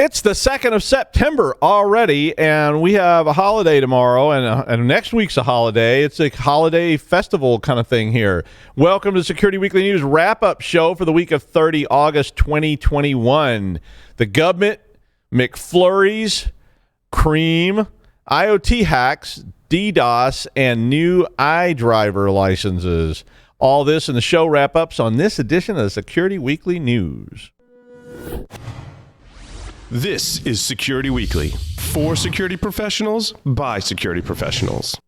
It's the 2nd of September already, and we have a holiday tomorrow, and next week's a holiday. It's a holiday festival kind of thing here. Welcome to Security Weekly News wrap-up show for the week of 30 August 2021. The government, McFlurries, CREAM, IoT hacks, DDoS, and new iDriver licenses. All this in the show wrap-ups on this edition of the Security Weekly News. This is Security Weekly, for security professionals, by security professionals.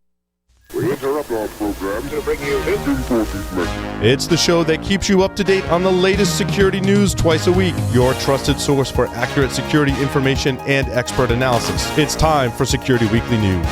We interrupt our program to bring you this important message. It's the show that keeps you up to date on the latest security news twice a week. Your trusted source for accurate security information and expert analysis. It's time for Security Weekly News.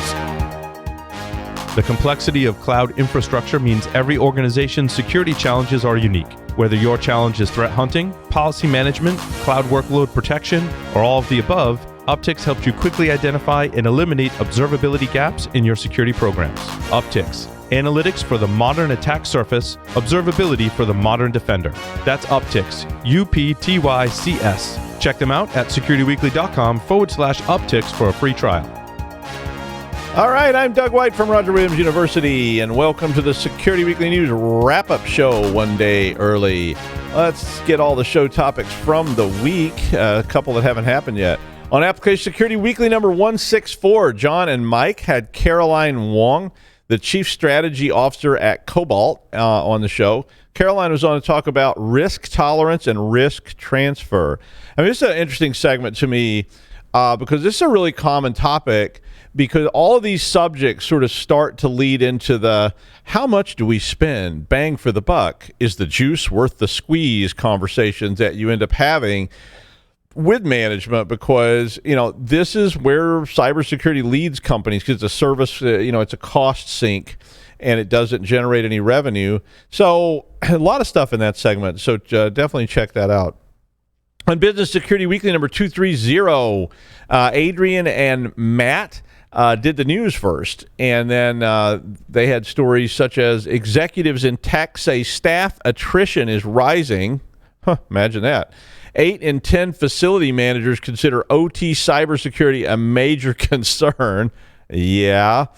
The complexity of cloud infrastructure means every organization's security challenges are unique. Whether your challenge is threat hunting, policy management, cloud workload protection, or all of the above, Uptycs helps you quickly identify and eliminate observability gaps in your security programs. Uptycs, analytics for the modern attack surface, observability for the modern defender. That's Uptycs, UPTYCS. Check them out at securityweekly.com/Uptycs for a free trial. All right, I'm Doug White from Roger Williams University, and welcome to the Security Weekly News wrap-up show one day early. Let's get all the show topics from the week, a couple that haven't happened yet. On Application Security Weekly number 164, John and Mike had Caroline Wong, the Chief Strategy Officer at Cobalt, on the show. Caroline was on to talk about risk tolerance and risk transfer. I mean, this is an interesting segment to me because this is a really common topic, because all of these subjects sort of start to lead into the how much do we spend, bang for the buck, is the juice worth the squeeze conversations that you end up having with management, because, you know, this is where cybersecurity leads companies, because it's a service, it's a cost sink, and it doesn't generate any revenue. So a lot of stuff in that segment, so definitely check that out. On Business Security Weekly number 230, Adrian and Matt did the news first, and then they had stories such as executives in tech say staff attrition is rising. Imagine that. 8 in 10 facility managers consider OT cybersecurity a major concern. Yeah.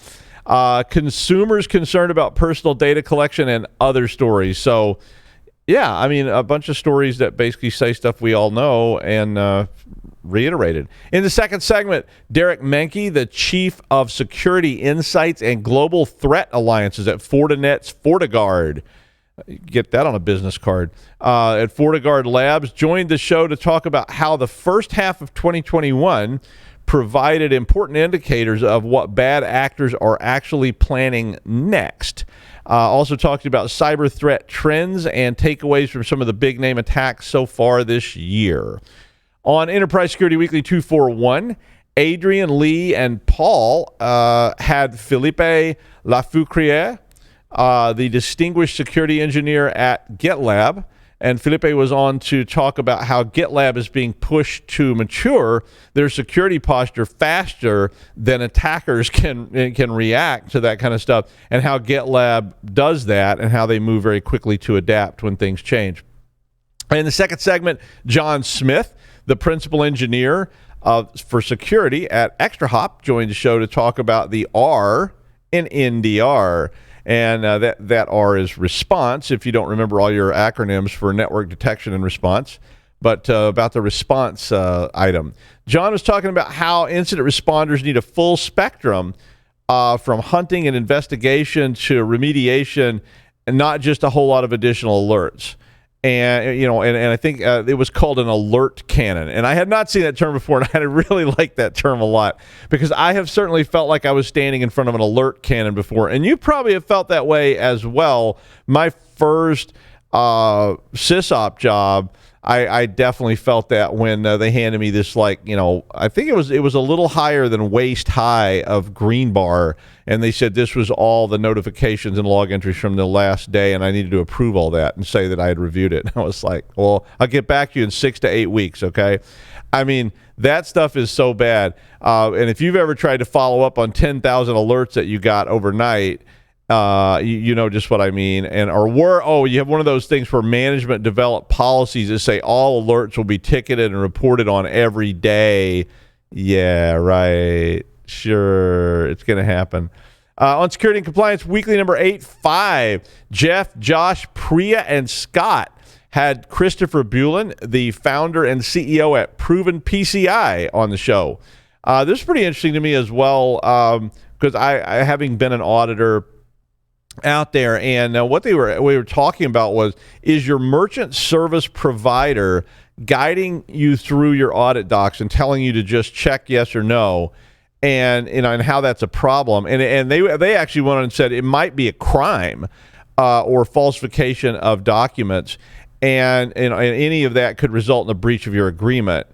Consumers concerned about personal data collection and other stories. So, yeah, I mean, a bunch of stories that basically say stuff we all know and reiterated. In the second segment, Derek Menke, the Chief of Security Insights and Global Threat Alliances at Fortinet's FortiGuard. Get that on a business card. At FortiGuard Labs, joined the show to talk about how the first half of 2021 provided important indicators of what bad actors are actually planning next. Also talked about cyber threat trends and takeaways from some of the big name attacks so far this year. On Enterprise Security Weekly 241, Adrian, Lee, and Paul had Philippe Lafoucriere, the distinguished security engineer at GitLab. And Philippe was on to talk about how GitLab is being pushed to mature their security posture faster than attackers can react to that kind of stuff, and how GitLab does that and how they move very quickly to adapt when things change. In the second segment, John Smith, the principal engineer for security at ExtraHop, joined the show to talk about the R in NDR. And that R is response, if you don't remember all your acronyms for network detection and response, but about the response item. John was talking about how incident responders need a full spectrum from hunting and investigation to remediation, and not just a whole lot of additional alerts. And, and I think it was called an alert cannon. And I had not seen that term before, and I really like that term a lot, because I have certainly felt like I was standing in front of an alert cannon before. And you probably have felt that way as well. My first sysop job, I definitely felt that when they handed me this, I think it was a little higher than waist high of green bar, and they said this was all the notifications and log entries from the last day, and I needed to approve all that and say that I had reviewed it. And I was like, well, I'll get back to you in 6 to 8 weeks, okay? I mean, that stuff is so bad. And if you've ever tried to follow up on 10,000 alerts that you got overnight, You know just what I mean. And you have one of those things where management develop policies that say all alerts will be ticketed and reported on every day. Yeah, right. Sure, it's going to happen. On Security and Compliance Weekly number 85, Jeff, Josh, Priya, and Scott had Christopher Bulin, the founder and CEO at Proven PCI, on the show. This is pretty interesting to me as well, because I having been an auditor out there, and what we were talking about is your merchant service provider guiding you through your audit docs and telling you to just check yes or no, and how that's a problem. And they actually went on and said it might be a crime or falsification of documents, and any of that could result in a breach of your agreement.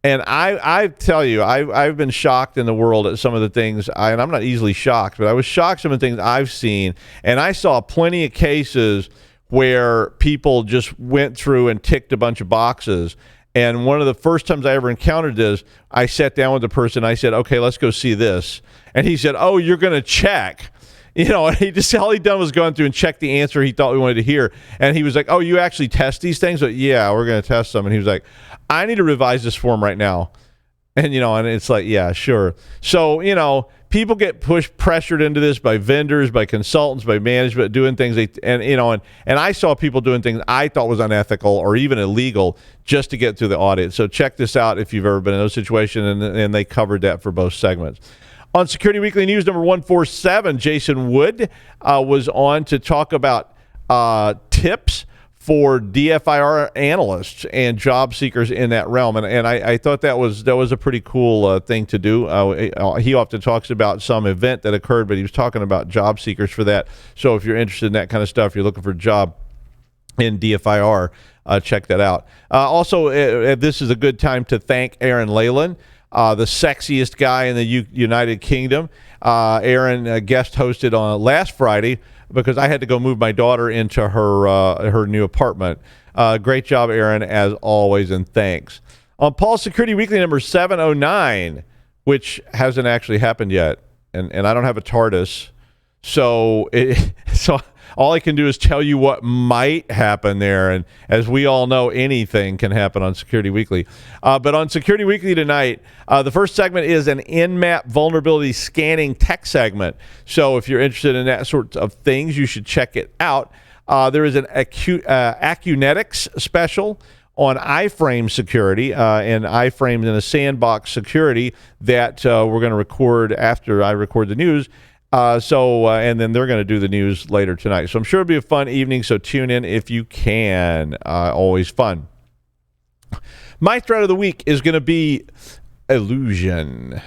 And I tell you, I've been shocked in the world at some of the things, and I'm not easily shocked, but I was shocked some of the things I've seen, and I saw plenty of cases where people just went through and ticked a bunch of boxes. And one of the first times I ever encountered this, I sat down with the person, I said, okay, let's go see this. And he said, oh, you're going to check. And all he done was going through and check the answer he thought we wanted to hear. And he was like, oh, you actually test these things? But yeah, we're going to test them. And he was like, I need to revise this form right now. And, and it's like, yeah, sure. So, people get pressured into this by vendors, by consultants, by management, doing things. And I saw people doing things I thought was unethical or even illegal just to get through the audit. So check this out if you've ever been in those situations. And they covered that for both segments. On Security Weekly News number 147, Jason Wood was on to talk about tips for DFIR analysts and job seekers in that realm. And I thought that was a pretty cool thing to do. He often talks about some event that occurred, but he was talking about job seekers for that. So if you're interested in that kind of stuff, you're looking for a job in DFIR, check that out. Also, this is a good time to thank Aaron Leyland, the sexiest guy in the United Kingdom. Aaron guest hosted on last Friday because I had to go move my daughter into her new apartment. Great job, Aaron, as always, and thanks. On Paul's Security Weekly number 709, which hasn't actually happened yet, and I don't have a TARDIS, so all I can do is tell you what might happen there. And as we all know, anything can happen on Security Weekly. But on Security Weekly tonight, the first segment is an Nmap vulnerability scanning tech segment. So if you're interested in that sort of things, you should check it out. There is an Acunetics special on iframe security and iframe in a sandbox security that we're going to record after I record the news. And then they're going to do the news later tonight. So I'm sure it'll be a fun evening, so tune in if you can. Always fun. My threat of the week is going to be illusion.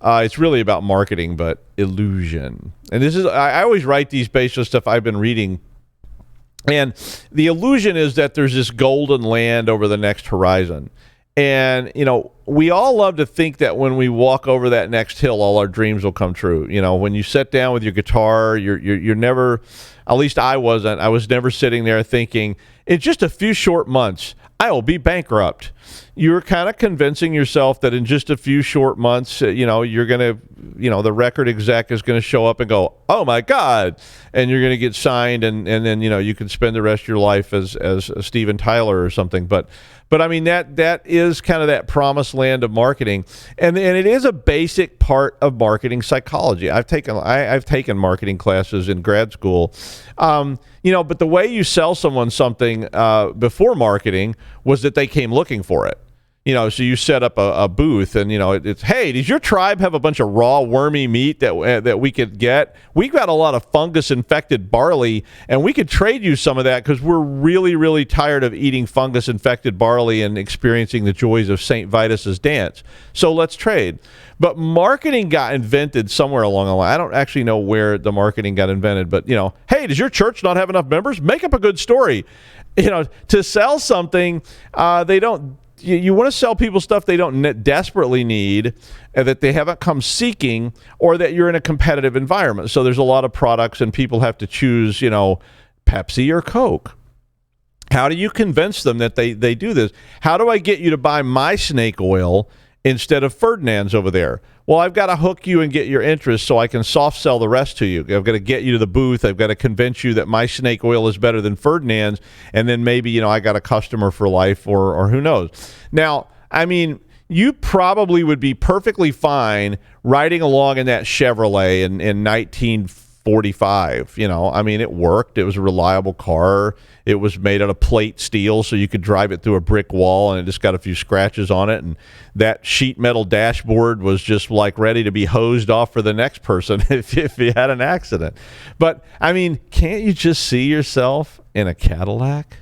It's really about marketing, but illusion. And I always write these based on stuff I've been reading. And the illusion is that there's this golden land over the next horizon. And, we all love to think that when we walk over that next hill, all our dreams will come true. When you sit down with your guitar, you're never, at least I wasn't, I was never sitting there thinking, in just a few short months, I will be bankrupt. You're kind of convincing yourself that in just a few short months, you're going to, the record exec is going to show up and go, oh my God, and you're going to get signed, and then, you can spend the rest of your life as Steven Tyler or something. But I mean, that is kind of that promised land of marketing, and it is a basic part of marketing psychology. I've taken marketing classes in grad school, but the way you sell someone something before marketing was that they came looking for it. So you set up a booth, and it's, hey, does your tribe have a bunch of raw wormy meat that we could get? We've got a lot of fungus infected barley, and we could trade you some of that because we're really, really tired of eating fungus infected barley and experiencing the joys of St. Vitus's dance. So let's trade. But marketing got invented somewhere along the line. I don't actually know where the marketing got invented, but hey, does your church not have enough members? Make up a good story. To sell something, they don't. You want to sell people stuff they don't desperately need, that they haven't come seeking, or that you're in a competitive environment. So there's a lot of products and people have to choose, Pepsi or Coke. How do you convince them that they do this? How do I get you to buy my snake oil instead of Ferdinand's over there. Well, I've got to hook you and get your interest so I can soft sell the rest to you. I've got to get you to the booth. I've got to convince you that my snake oil is better than Ferdinand's, and then maybe, I got a customer for life or who knows. Now, I mean, you probably would be perfectly fine riding along in that Chevrolet in 1945. I mean, it worked. It was a reliable car. It was made out of plate steel, so you could drive it through a brick wall, and it just got a few scratches on it. And that sheet metal dashboard was just like ready to be hosed off for the next person if you had an accident. But, I mean, can't you just see yourself in a Cadillac?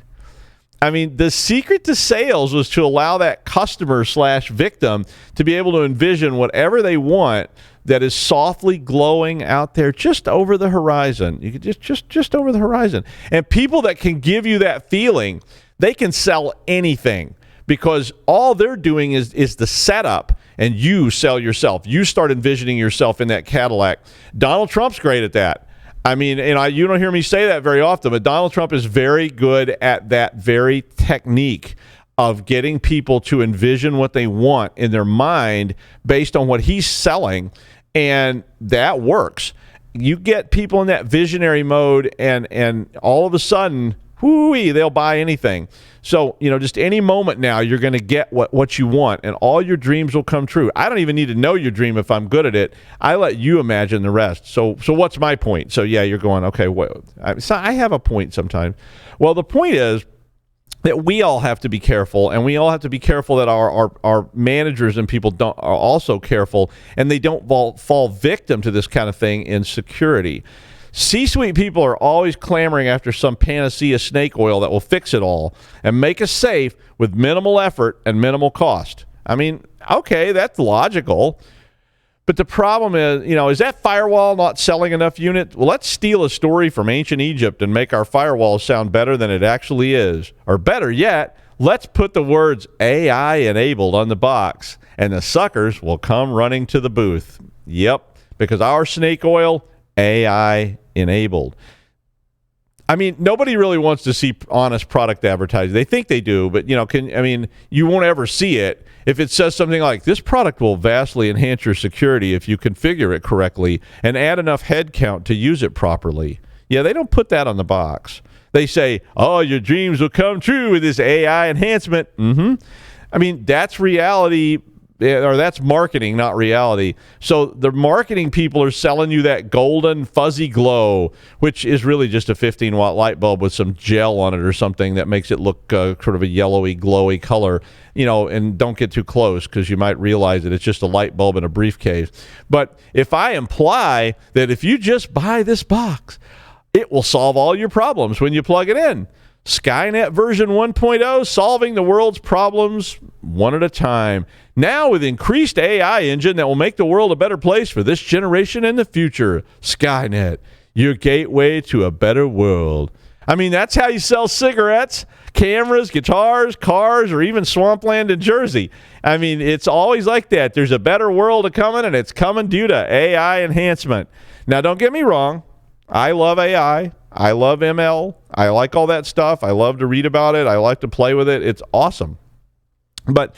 I mean, the secret to sales was to allow that customer/victim to be able to envision whatever they want that is softly glowing out there just over the horizon. You could just over the horizon. And people that can give you that feeling, they can sell anything because all they're doing is the setup, and you sell yourself. You start envisioning yourself in that Cadillac. Donald Trump's great at that. I mean, you don't hear me say that very often, but Donald Trump is very good at that very technique of getting people to envision what they want in their mind based on what he's selling, and that works. You get people in that visionary mode, and all of a sudden, they'll buy anything. So, just any moment now, you're going to get what you want, and all your dreams will come true. I don't even need to know your dream if I'm good at it. I let you imagine the rest. So what's my point? So, yeah, you're going, okay, so I have a point sometimes. Well, the point is that we all have to be careful, and we all have to be careful that our managers and people are also careful, and they don't fall victim to this kind of thing in security. C-suite people are always clamoring after some panacea snake oil that will fix it all and make us safe with minimal effort and minimal cost. I mean, okay, that's logical. But the problem is that firewall not selling enough units? Well, let's steal a story from ancient Egypt and make our firewall sound better than it actually is. Or better yet, let's put the words AI enabled on the box, and the suckers will come running to the booth. Yep, because our snake oil, AI enabled. I mean, nobody really wants to see honest product advertising. They think they do, but you won't ever see it if it says something like, this product will vastly enhance your security if you configure it correctly and add enough headcount to use it properly. Yeah, they don't put that on the box. They say, oh, your dreams will come true with this AI enhancement. I mean, that's reality, or that's marketing, not reality. So the marketing people are selling you that golden fuzzy glow, which is really just a 15-watt light bulb with some gel on it or something that makes it look sort of a yellowy, glowy color. And don't get too close because you might realize that it's just a light bulb in a briefcase. But if I imply that if you just buy this box, it will solve all your problems when you plug it in. Skynet version 1.0, solving the world's problems one at a time. Now with increased AI engine that will make the world a better place for this generation and the future. Skynet, your gateway to a better world. I mean, that's how you sell cigarettes, cameras, guitars, cars, or even swampland in Jersey. I mean, it's always like that. There's a better world coming, and it's coming due to AI enhancement. Now, don't get me wrong. I love AI. I love ML. I like all that stuff. I love to read about it. I like to play with it. It's awesome. But,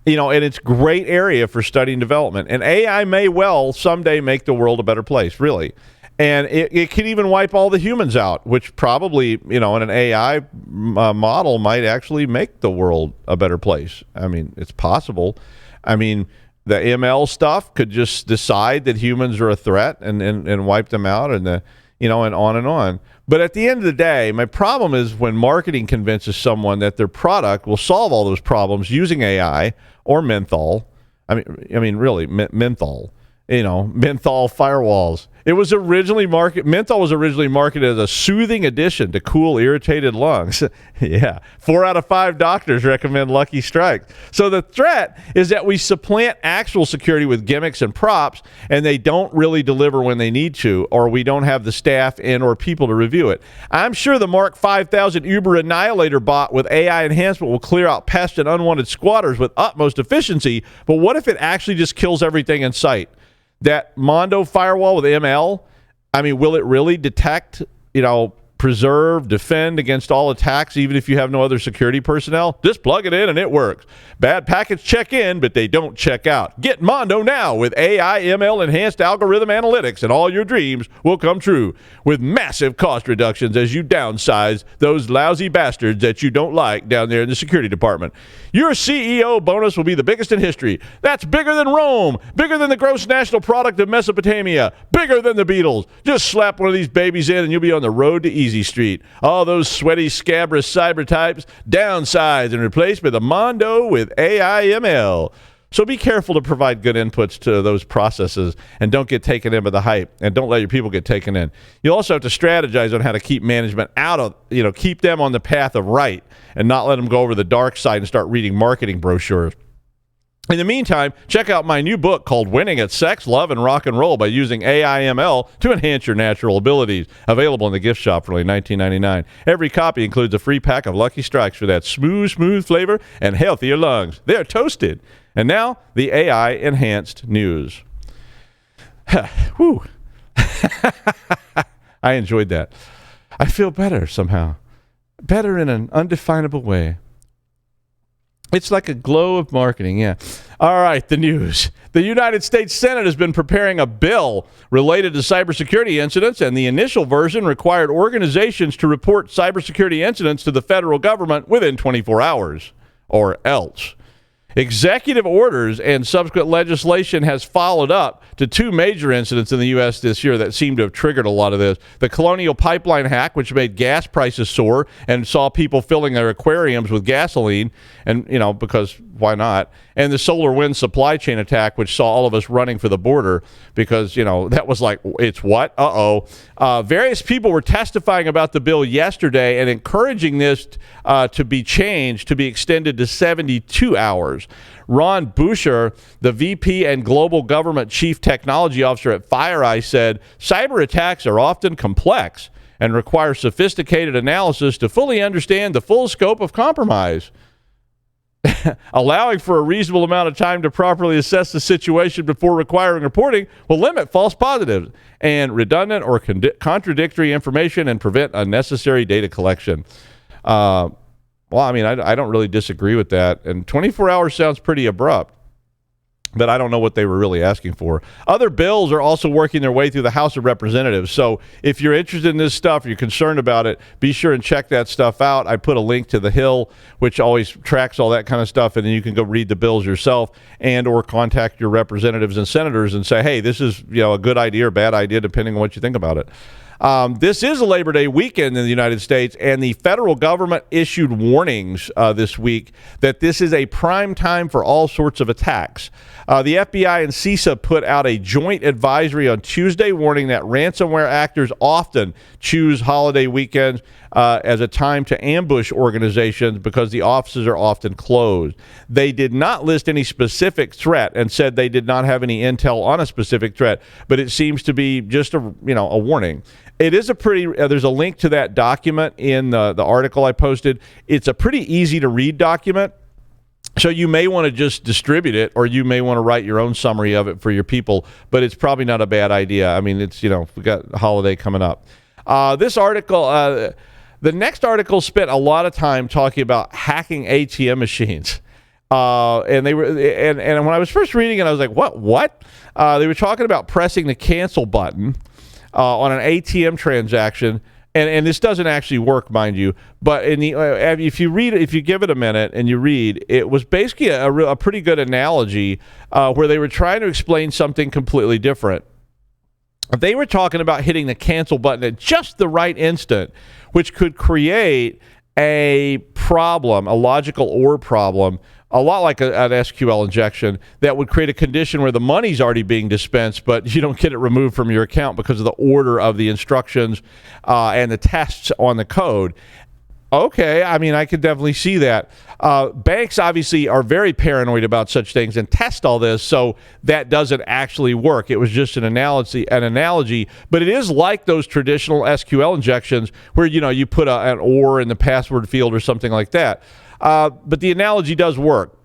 and it's a great area for study and development. And AI may well someday make the world a better place, really. And it can even wipe all the humans out, which probably, in an AI model might actually make the world a better place. I mean, it's possible. I mean, the ML stuff could just decide that humans are a threat and wipe them out, and and on and on. But at the end of the day, my problem is when marketing convinces someone that their product will solve all those problems using AI or menthol. I mean, really, menthol. Menthol firewalls. It was originally menthol was originally marketed as a soothing addition to cool irritated lungs. Yeah. 4 out of 5 doctors recommend Lucky Strike. So the threat is that we supplant actual security with gimmicks and props, and they don't really deliver when they need to, or we don't have the staff and or people to review it. I'm sure the Mark 5000 Uber Annihilator bot with AI enhancement will clear out pests and unwanted squatters with utmost efficiency, but what if it actually just kills everything in sight? That Mondo firewall with ML, I mean, will it really detect, preserve, defend against all attacks, even if you have no other security personnel? Just plug it in and it works. Bad packets check in, but they don't check out. Get Mondo now with AI, ML, enhanced algorithm analytics, and all your dreams will come true with massive cost reductions as you downsize those lousy bastards that you don't like down there in the security department. Your CEO bonus will be the biggest in history. That's bigger than Rome, bigger than the gross national product of Mesopotamia, bigger than the Beatles. Just slap one of these babies in and you'll be on the road to Easy Street. All those sweaty, scabrous cyber types downsized and replaced with a Mondo with AI/ML. So be careful to provide good inputs to those processes and don't get taken in by the hype, and don't let your people get taken in. You also have to strategize on how to keep management out of, keep them on the path of right and not let them go over the dark side and start reading marketing brochures. In the meantime, check out my new book called Winning at Sex, Love, and Rock and Roll by using AI/ML to enhance your natural abilities. Available in the gift shop for only $19.99. Every copy includes a free pack of Lucky Strikes for that smooth flavor and healthier lungs. They're toasted. And now, the AI-enhanced news. Whew. I enjoyed that. I feel better somehow. Better in an undefinable way. It's like a glow of marketing, yeah. All right, the news. The United States Senate has been preparing a bill related to cybersecurity incidents, and the initial version required organizations to report cybersecurity incidents to the federal government within 24 hours, or else. Executive orders and subsequent legislation has followed up to two major incidents in the U.S. this year that seem to have triggered a lot of this. The Colonial Pipeline hack, which made gas prices soar and saw people filling their aquariums with gasoline, and, because why not? And the SolarWinds supply chain attack, which saw all of us running for the border because, that was like, it's what? Various people were testifying about the bill yesterday and encouraging this to be changed, to be extended to 72 hours. Ron Boucher, the VP and Global Government Chief Technology Officer at FireEye, said, cyber attacks are often complex and require sophisticated analysis to fully understand the full scope of compromise. Allowing for a reasonable amount of time to properly assess the situation before requiring reporting will limit false positives and redundant or contradictory information and prevent unnecessary data collection. I don't really disagree with that. And 24 hours sounds pretty abrupt, but I don't know what they were really asking for. Other bills are also working their way through the House of Representatives. So if you're interested in this stuff, you're concerned about it, be sure and check that stuff out. I put a link to The Hill, which always tracks all that kind of stuff, and then you can go read the bills yourself and or contact your representatives and senators and say, hey, this is a good idea or bad idea, depending on what you think about it. This is a Labor Day weekend in the United States, and the federal government issued warnings this week that this is a prime time for all sorts of attacks. The FBI and CISA put out a joint advisory on Tuesday warning that ransomware actors often choose holiday weekends as a time to ambush organizations because the offices are often closed. They did not list any specific threat and said they did not have any intel on a specific threat, but it seems to be just a warning. It is a pretty, there's a link to that document in the article I posted. It's a pretty easy to read document. So you may want to just distribute it, or you may want to write your own summary of it for your people, but it's probably not a bad idea. I mean, it's, we got a holiday coming up. This article, the next article spent a lot of time talking about hacking ATM machines. And they were, and when I was first reading it, I was like, what? They were talking about pressing the cancel button on an ATM transaction, and this doesn't actually work, mind you. But if you read it, if you give it a minute and you read, it was basically a pretty good analogy where they were trying to explain something completely different. They were talking about hitting the cancel button at just the right instant, which could create a problem, a logical OR problem, a lot like an SQL injection that would create a condition where the money's already being dispensed, but you don't get it removed from your account because of the order of the instructions and the tests on the code. Okay, I mean, I could definitely see that. Banks obviously are very paranoid about such things and test all this, so that doesn't actually work. It was just an analogy, but it is like those traditional SQL injections where, you put an OR in the password field or something like that. But the analogy does work.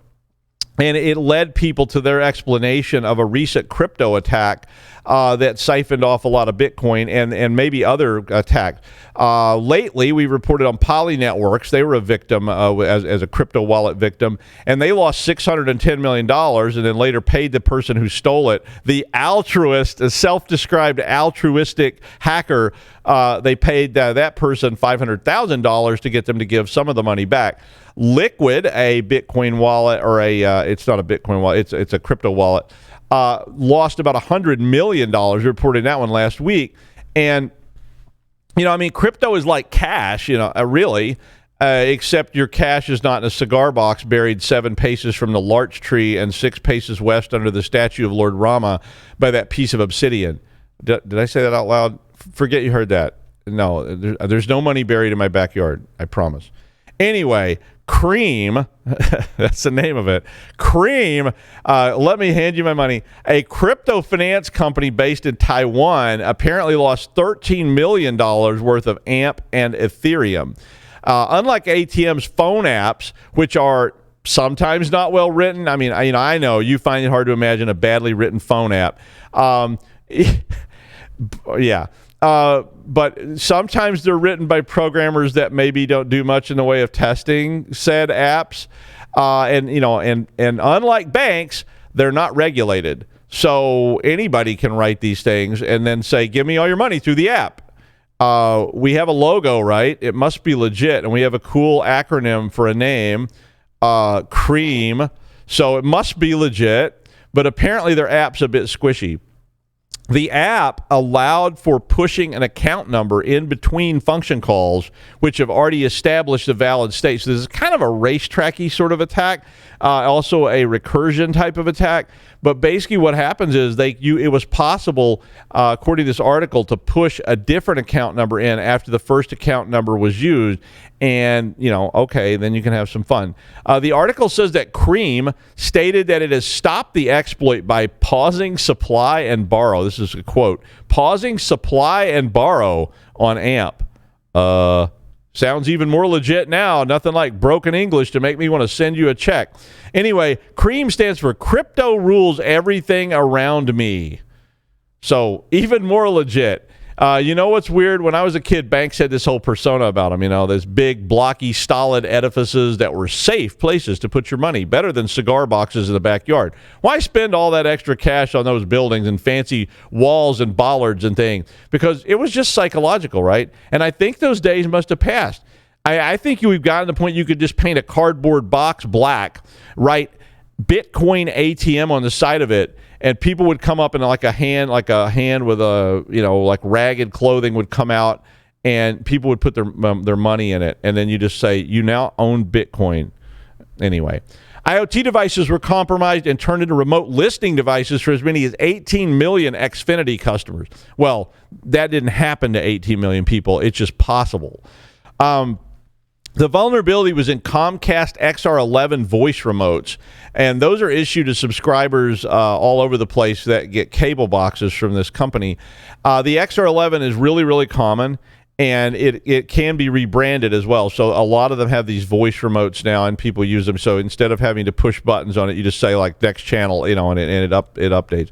And it led people to their explanation of a recent crypto attack that siphoned off a lot of Bitcoin and maybe other attacks. Lately, we reported on Poly Networks. They were a victim as a crypto wallet victim, and they lost $610 million and then later paid the person who stole it. The self-described altruistic hacker, they paid that person $500,000 to get them to give some of the money back. Liquid, a Bitcoin wallet, or it's not a Bitcoin wallet, it's a crypto wallet, lost about $100 million, reported that one last week. And, crypto is like cash, really, except your cash is not in a cigar box buried 7 paces from the larch tree and 6 paces west under the statue of Lord Rama by that piece of obsidian. Did I say that out loud? Forget you heard that. No, there's no money buried in my backyard, I promise. Anyway, CREAM, that's the name of it. CREAM, let me hand you my money. A crypto finance company based in Taiwan apparently lost $13 million worth of AMP and Ethereum. Unlike ATM's phone apps, which are sometimes not well written. I mean, I know you find it hard to imagine a badly written phone app. Yeah. But sometimes they're written by programmers that maybe don't do much in the way of testing said apps. And unlike banks, they're not regulated. So anybody can write these things and then say, give me all your money through the app. We have a logo, right? It must be legit. And we have a cool acronym for a name, CREAM. So it must be legit. But apparently their app's a bit squishy. The app allowed for pushing an account number in between function calls, which have already established a valid state. So this is kind of a racetracky sort of attack, also a recursion type of attack. But basically what happens is it was possible, according to this article, to push a different account number in after the first account number was used. And, okay, then you can have some fun. The article says that CREAM stated that it has stopped the exploit by pausing supply and borrow. This is a quote. Pausing supply and borrow on AMP. Sounds even more legit now. Nothing like broken English to make me want to send you a check. Anyway, CREAM stands for Crypto Rules Everything Around Me. So even more legit. You know what's weird? When I was a kid, banks had this whole persona about them. Those big, blocky, stolid edifices that were safe places to put your money, better than cigar boxes in the backyard. Why spend all that extra cash on those buildings and fancy walls and bollards and things? Because it was just psychological, right? And I think those days must have passed. I think we've gotten to the point you could just paint a cardboard box black, write Bitcoin ATM on the side of it, and people would come up and like a hand with a, like ragged clothing would come out, and people would put their money in it, and then you just say, you now own Bitcoin. Anyway, IoT devices were compromised and turned into remote listing devices for as many as 18 million Xfinity customers. Well, that didn't happen to 18 million people. It's just possible. The vulnerability was in Comcast XR11 voice remotes, and those are issued to subscribers all over the place that get cable boxes from this company. The XR11 is really, really common, and it can be rebranded as well. So a lot of them have these voice remotes now, and people use them. So instead of having to push buttons on it, you just say like next channel, and it updates.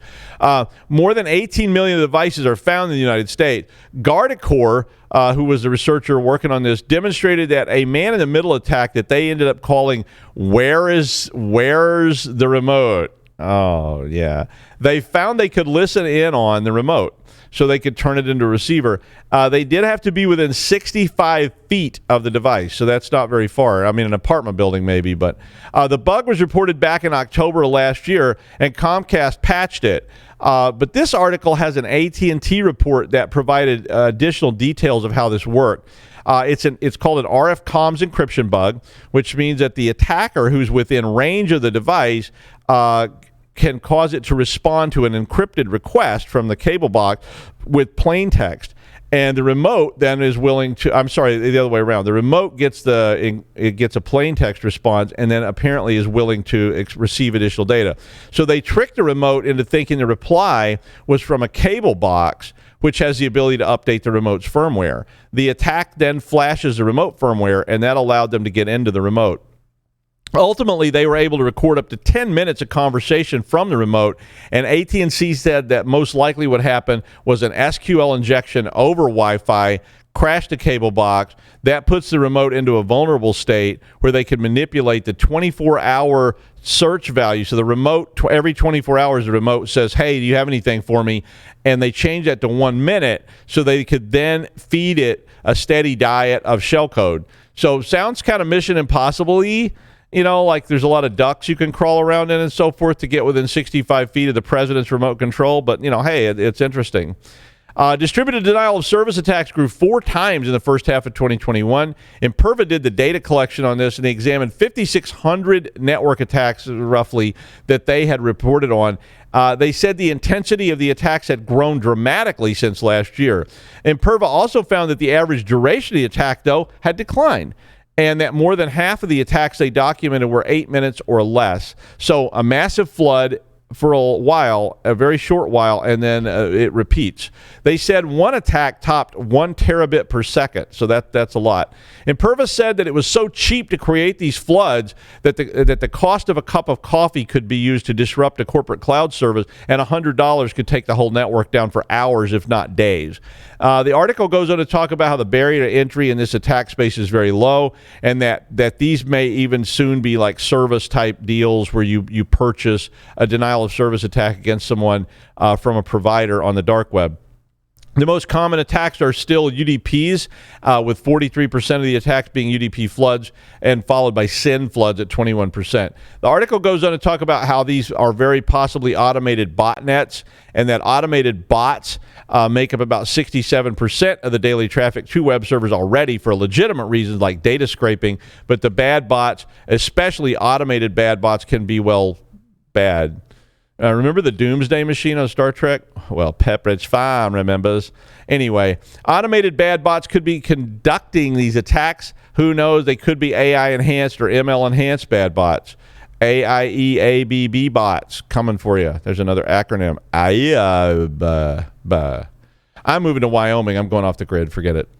More than 18 million devices are found in the United States. Guardicore, who was the researcher working on this, demonstrated that a man-in-the-middle attack that they ended up calling "Where's the remote?" Oh, yeah. They found they could listen in on the remote, so they could turn it into a receiver. They did have to be within 65 feet of the device, so that's not very far. I mean, an apartment building maybe, but the bug was reported back in October of last year, and Comcast patched it. But this article has an AT&T report that provided additional details of how this worked. It's called an RF comms encryption bug, which means that the attacker who's within range of the device can cause it to respond to an encrypted request from the cable box with plain text. And the remote then is willing to, I'm sorry, the other way around. The remote gets a plain text response and then apparently is willing to receive additional data. So they tricked the remote into thinking the reply was from a cable box, which has the ability to update the remote's firmware. The attack then flashes the remote firmware, and that allowed them to get into the remote. Ultimately, they were able to record up to 10 minutes of conversation from the remote, and AT&T said that most likely what happened was an SQL injection over Wi-Fi crashed the cable box. That puts the remote into a vulnerable state where they could manipulate the 24-hour search value. So the remote, every 24 hours, the remote says, hey, do you have anything for me? And they changed that to 1 minute so they could then feed it a steady diet of shellcode. So sounds kind of Mission Impossible-y. You know, like there's a lot of ducks you can crawl around in and so forth to get within 65 feet of the president's remote control. But, you know, hey, it's interesting. Distributed denial of service attacks grew 4 times in the first half of 2021. Imperva did the data collection on this, and they examined 5,600 network attacks, roughly, that they had reported on. They said the intensity of the attacks had grown dramatically since last year. Imperva also found that the average duration of the attack, though, had declined, and that more than half of the attacks they documented were 8 minutes or less. So a massive flood for a while, a very short while, and then it repeats. They said one attack topped 1 terabit per second, so that's a lot. Imperva said that it was so cheap to create these floods that the cost of a cup of coffee could be used to disrupt a corporate cloud service, and $100 could take the whole network down for hours, if not days. The article goes on to talk about how the barrier to entry in this attack space is very low, and that these may even soon be like service-type deals where you purchase a denial of service attack against someone from a provider on the dark web. The most common attacks are still UDPs, with 43% of the attacks being UDP floods, and followed by SYN floods at 21%. The article goes on to talk about how these are very possibly automated botnets, and that automated bots make up about 67% of the daily traffic to web servers already for legitimate reasons like data scraping, but the bad bots, especially automated bad bots, can be, well, bad. Remember the Doomsday Machine on Star Trek? Well, Pepperidge Farm remembers. Anyway, automated bad bots could be conducting these attacks. Who knows? They could be AI-enhanced or ML-enhanced bad bots. AIEABB bots coming for you. There's another acronym. I'm moving to Wyoming. I'm going off the grid. Forget it.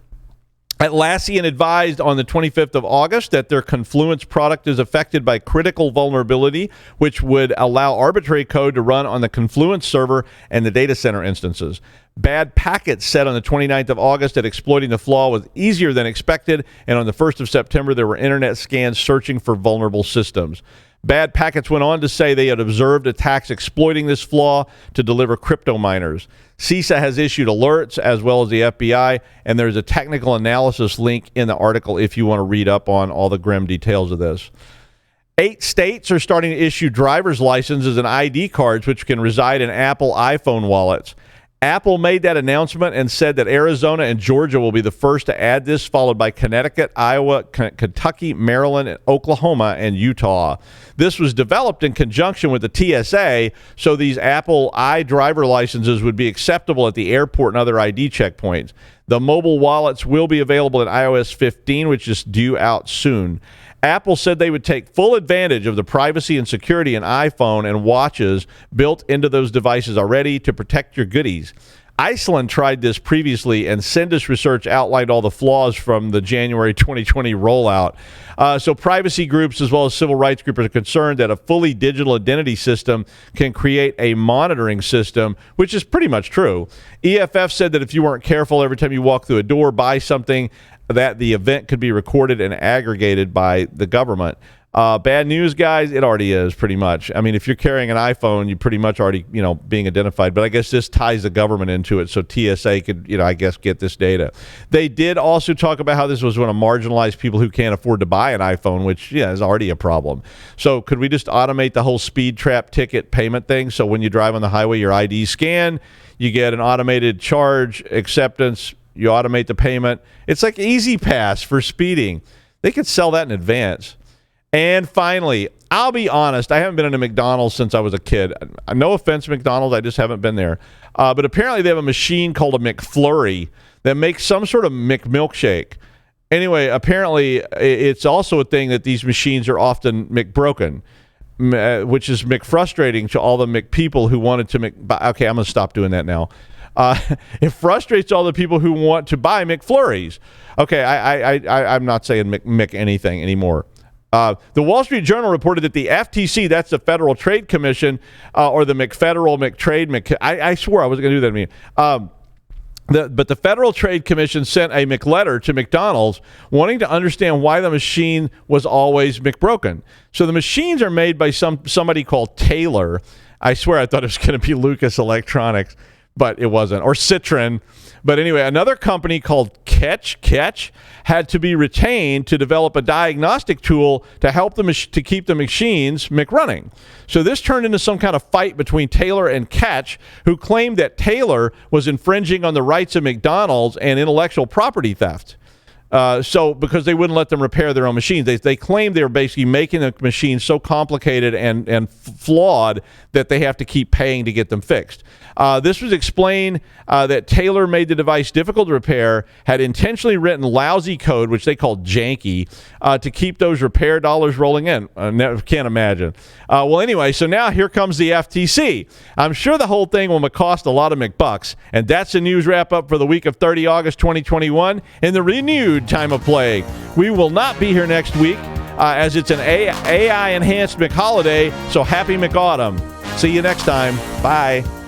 Atlassian advised on the 25th of August that their Confluence product is affected by critical vulnerability, which would allow arbitrary code to run on the Confluence server and the data center instances. Bad Packets said on the 29th of August that exploiting the flaw was easier than expected, and on the 1st of September, there were internet scans searching for vulnerable systems. Bad Packets went on to say they had observed attacks exploiting this flaw to deliver crypto miners. CISA has issued alerts, as well as the FBI, and there's a technical analysis link in the article if you want to read up on all the grim details of this. 8 states are starting to issue driver's licenses and ID cards, which can reside in Apple iPhone wallets. Apple made that announcement and said that Arizona and Georgia will be the first to add this, followed by Connecticut, Iowa, Kentucky, Maryland, Oklahoma, and Utah. This was developed in conjunction with the TSA, so these Apple iDriver licenses would be acceptable at the airport and other ID checkpoints. The mobile wallets will be available in iOS 15, which is due out soon. Apple said they would take full advantage of the privacy and security in iPhone and watches built into those devices already to protect your goodies. Iceland tried this previously, and Syndis research outlined all the flaws from the January 2020 rollout. So privacy groups as well as civil rights groups are concerned that a fully digital identity system can create a monitoring system, which is pretty much true. EFF said that if you weren't careful every time you walk through a door, buy something, that the event could be recorded and aggregated by the government. Bad news, guys, it already is pretty much. I mean, if you're carrying an iPhone, you pretty much already, being identified. But I guess this ties the government into it, so TSA could, I guess, get this data. They did also talk about how this was going to marginalize people who can't afford to buy an iPhone, which, is already a problem. So could we just automate the whole speed trap ticket payment thing? So when you drive on the highway, your ID scan, you get an automated charge acceptance, you automate the payment. It's like Easy Pass for speeding. They could sell that in advance. And finally, I'll be honest, I haven't been in a McDonald's since I was a kid. No offense, McDonald's, I just haven't been there. But apparently they have a machine called a McFlurry that makes some sort of McMilkshake. Anyway, apparently it's also a thing that these machines are often McBroken, which is McFrustrating to all the McPeople who wanted to Okay, I'm going to stop doing that now. It frustrates all the people who want to buy McFlurries. Okay, I'm not saying Mc anything anymore. The Wall Street Journal reported that the FTC, that's the Federal Trade Commission, or the McTrade, I swore I wasn't going to do that to me. But the Federal Trade Commission sent a McLetter to McDonald's wanting to understand why the machine was always McBroken. So the machines are made by somebody called Taylor. I swear I thought it was going to be Lucas Electronics, but it wasn't, or Citron. But anyway, another company called Catch had to be retained to develop a diagnostic tool to help to keep the machines McRunning. So this turned into some kind of fight between Taylor and Catch, who claimed that Taylor was infringing on the rights of McDonald's and intellectual property theft. So because they wouldn't let them repair their own machines, they claimed they were basically making the machines so complicated and flawed that they have to keep paying to get them fixed. This was explained that Taylor made the device difficult to repair, had intentionally written lousy code, which they called janky, to keep those repair dollars rolling in. Can't imagine. Well, anyway, so now here comes the FTC. I'm sure the whole thing will cost a lot of McBucks. And that's the news wrap-up for the week of 30 August 2021 in the renewed time of plague. We will not be here next week as it's an AI-enhanced McHoliday, so happy McAutumn. See you next time. Bye.